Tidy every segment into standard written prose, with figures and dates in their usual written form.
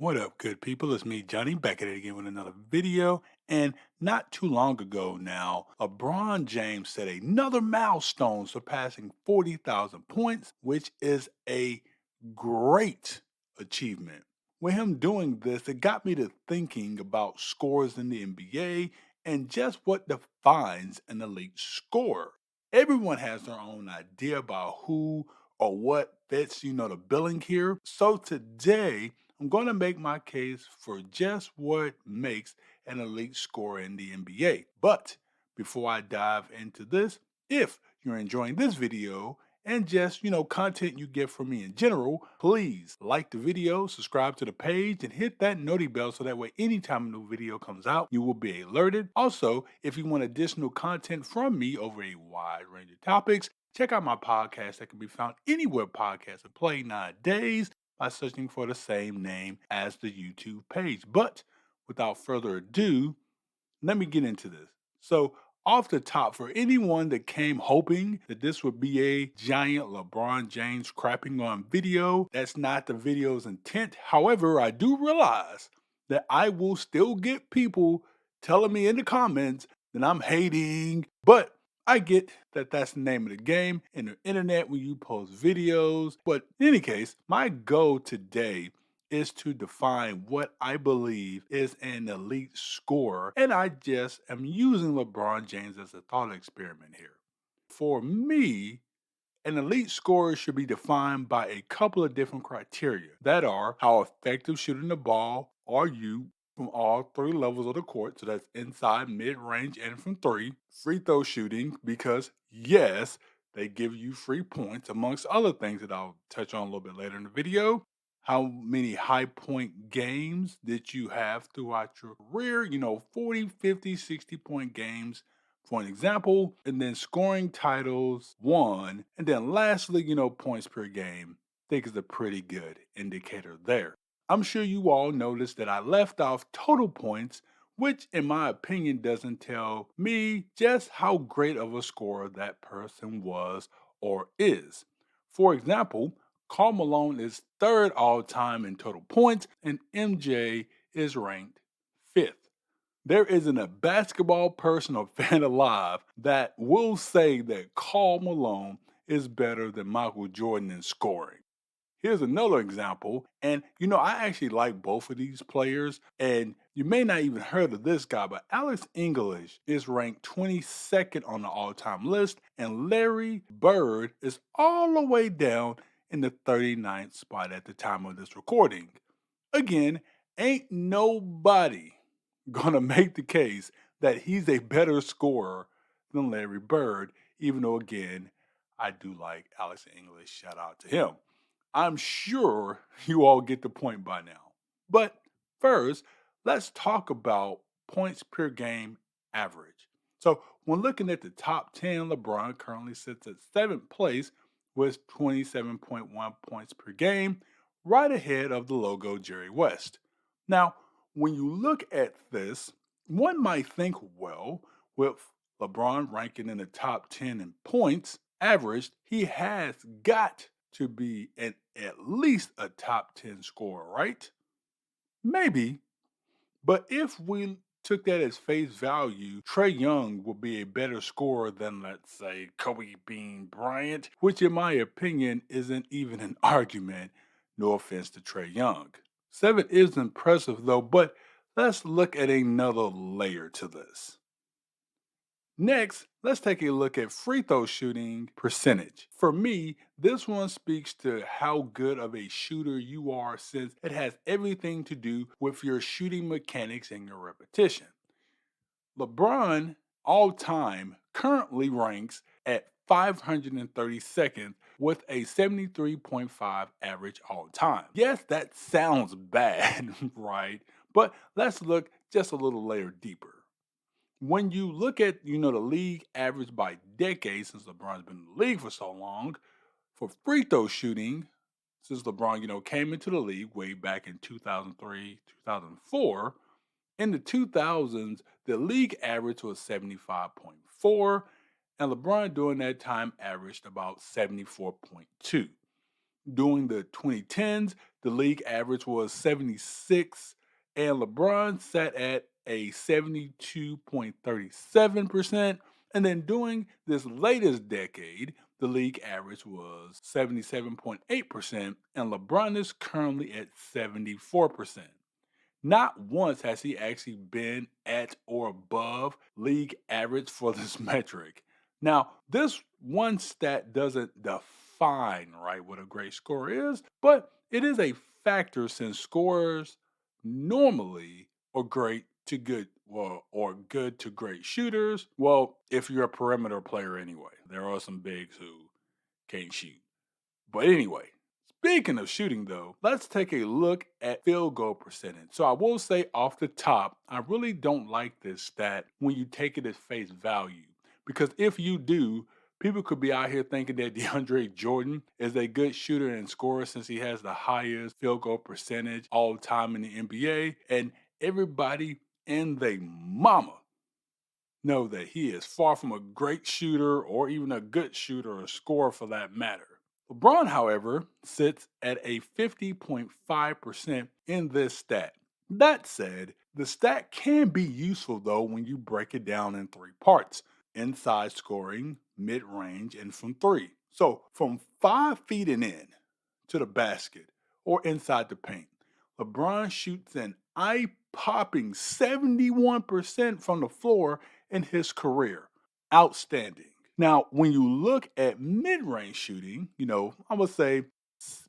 What up, good people? It's me, Johnny, back at it again with another video. And not too long ago now, LeBron James set another milestone surpassing 40,000 points, which is a great achievement. With him doing this, it got me to thinking about scores in the NBA and just what defines an elite scorer. Everyone has their own idea about who or what fits, the billing here. So today, I'm going to make my case for just what makes an elite scorer in the NBA. But before I dive into this, if you're enjoying this video and just, content you get from me in general, please like the video, subscribe to the page, and hit that noti bell so that way anytime a new video comes out, you will be alerted. Also, if you want additional content from me over a wide range of topics, check out my podcast that can be found anywhere podcasts are played nowadays by searching for the same name as the YouTube page. But without further ado, let me get into this. So, off the top, for anyone that came hoping that this would be a giant LeBron James crapping on video, that's not the video's intent. However, I do realize that I will still get people telling me in the comments that I'm hating, but I get that that's the name of the game in the internet when you post videos. But in any case, my goal today is to define what I believe is an elite scorer, and I just am using LeBron James as a thought experiment here. For me, an elite scorer should be defined by a couple of different criteria that are how effective shooting the ball are you from all three levels of the court. So that's inside, mid range, and from three. Free throw shooting, because yes, they give you free points, amongst other things that I'll touch on a little bit later in the video. How many high point games did you have throughout your career? 40, 50, 60 point games for an example, and then scoring titles, one, and then lastly, points per game. I think is a pretty good indicator there. I'm sure you all noticed that I left off total points, which in my opinion doesn't tell me just how great of a scorer that person was or is. For example, Karl Malone is third all time in total points, and MJ is ranked fifth. There isn't a basketball person or fan alive that will say that Karl Malone is better than Michael Jordan in scoring. Here's another example, and I actually like both of these players, and you may not even heard of this guy, but Alex English is ranked 22nd on the all-time list, and Larry Bird is all the way down in the 39th spot at the time of this recording. Again, ain't nobody gonna make the case that he's a better scorer than Larry Bird, even though again, I do like Alex English. Shout out to him. I'm sure you all get the point by now. But first, let's talk about points per game average. So when looking at the top 10, LeBron currently sits at seventh place with 27.1 points per game, right ahead of the logo Jerry West. Now, when you look at this, one might think, well, with LeBron ranking in the top 10 in points averaged, he has got to be at least a top 10 scorer, right? Maybe. But if we took that as face value, Trey Young would be a better scorer than, let's say, Kobe Bean Bryant, which in my opinion isn't even an argument. No offense to Trey Young. Seven is impressive though, but let's look at another layer to this. Next, let's take a look at free throw shooting percentage. For me, this one speaks to how good of a shooter you are since it has everything to do with your shooting mechanics and your repetition. LeBron, all time, currently ranks at 532nd with a 73.5 average all time. Yes, that sounds bad, right? But let's look just a little layer deeper. When you look at, the league average by decade, since LeBron's been in the league for so long, for free throw shooting, since LeBron, came into the league way back in 2003, 2004, in the 2000s, the league average was 75.4, and LeBron during that time averaged about 74.2. During the 2010s, the league average was 76, and LeBron sat at a 72.37%. And then during this latest decade, the league average was 77.8%, and LeBron is currently at 74%. Not once has he actually been at or above league average for this metric. Now, this one stat doesn't define right what a great score is, but it is a factor since scores normally are great to good or good to great shooters. Well, if you're a perimeter player anyway, there are some bigs who can't shoot. But anyway, speaking of shooting though, let's take a look at field goal percentage. So I will say off the top, I really don't like this stat when you take it at face value. Because if you do, people could be out here thinking that DeAndre Jordan is a good shooter and scorer since he has the highest field goal percentage all time in the NBA. And everybody and they mama know that he is far from a great shooter or even a good shooter or scorer for that matter. LeBron, however, sits at a 50.5% in this stat. That said, the stat can be useful though when you break it down in three parts: inside scoring, mid range, and from three. So from 5 feet and in to the basket or inside the paint, LeBron shoots an eye popping 71% from the floor in his career. Outstanding. Now, when you look at mid range shooting, I would say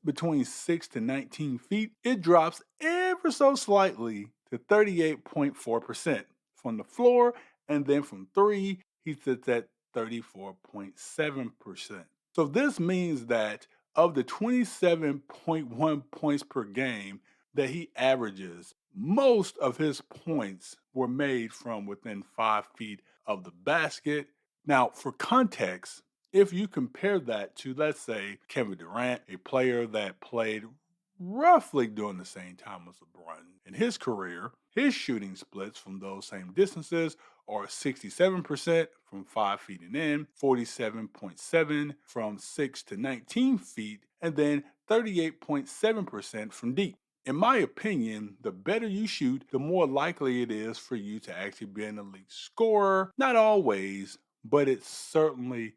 between 6 to 19 feet, it drops ever so slightly to 38.4% from the floor. And then from three, he sits at 34.7%. So this means that of the 27.1 points per game that he averages, most of his points were made from within 5 feet of the basket. Now, for context, if you compare that to, let's say, Kevin Durant, a player that played roughly during the same time as LeBron in his career, his shooting splits from those same distances are 67% from 5 feet and in, 47.7 from 6 to 19 feet, and then 38.7% from deep. In my opinion, the better you shoot, the more likely it is for you to actually be an elite scorer. Not always, but it certainly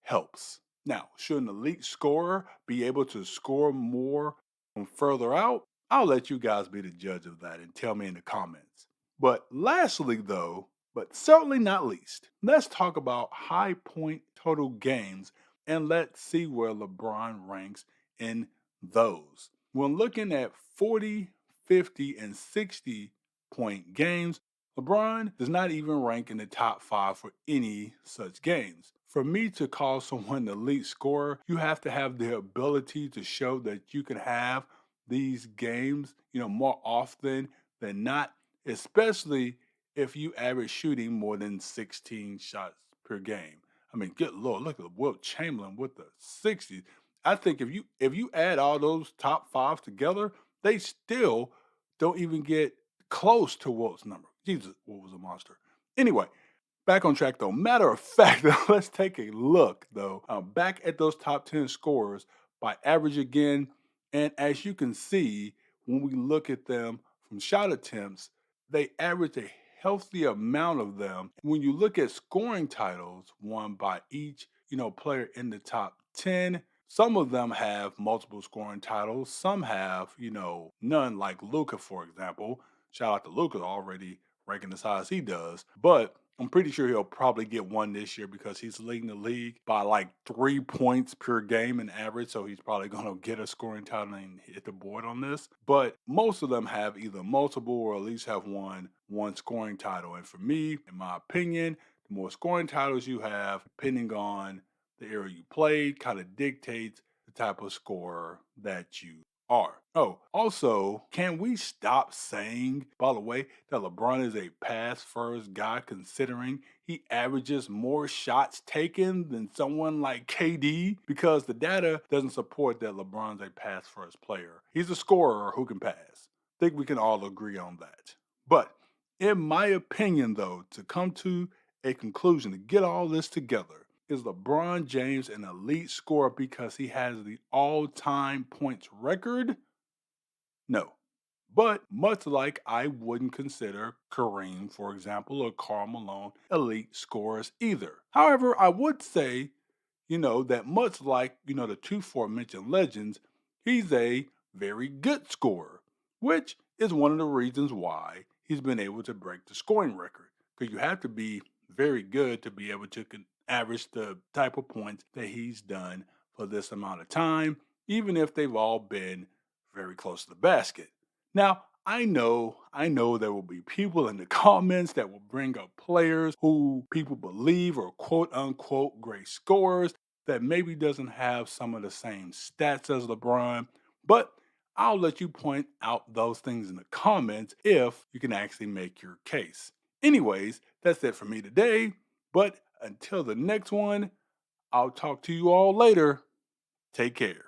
helps. Now, should an elite scorer be able to score more from further out? I'll let you guys be the judge of that and tell me in the comments. But lastly, though, but certainly not least, let's talk about high point total games and let's see where LeBron ranks in those. When looking at 40, 50, and 60-point games, LeBron does not even rank in the top five for any such games. For me to call someone an elite scorer, you have to have the ability to show that you can have these games, more often than not, especially if you average shooting more than 16 shots per game. I mean, good lord, look at Wilt Chamberlain with the 60s. I think if you add all those top five together, they still don't even get close to Wilt's number. Jesus, Wilt was a monster. Anyway, back on track though. Matter of fact, let's take a look though back at those top 10 scorers by average again. And as you can see, when we look at them from shot attempts, they average a healthy amount of them. When you look at scoring titles won by each, player in the top 10, some of them have multiple scoring titles. Some have, none, like Luca, for example. Shout out to Luca already ranking as high as he does. But I'm pretty sure he'll probably get one this year because he's leading the league by like 3 points per game in average. So he's probably going to get a scoring title and hit the board on this. But most of them have either multiple or at least have one scoring title. And for me, in my opinion, the more scoring titles you have, depending on the era you played, kind of dictates the type of scorer that you are. Oh, also, can we stop saying, by the way, that LeBron is a pass first guy considering he averages more shots taken than someone like KD? Because the data doesn't support that LeBron's a pass first player. He's a scorer who can pass. Think we can all agree on that. But in my opinion, though, to come to a conclusion, to get all this together, is LeBron James an elite scorer because he has the all-time points record? No. But much like I wouldn't consider Kareem, for example, or Karl Malone elite scorers either. However, I would say, that much like, the two aforementioned legends, he's a very good scorer, which is one of the reasons why he's been able to break the scoring record. Because you have to be very good to be able to average the type of points that he's done for this amount of time, even if they've all been very close to the basket. Now, I know there will be people in the comments that will bring up players who people believe are quote unquote great scorers that maybe doesn't have some of the same stats as LeBron, but I'll let you point out those things in the comments if you can actually make your case. Anyways, that's it for me today, but until the next one, I'll talk to you all later. Take care.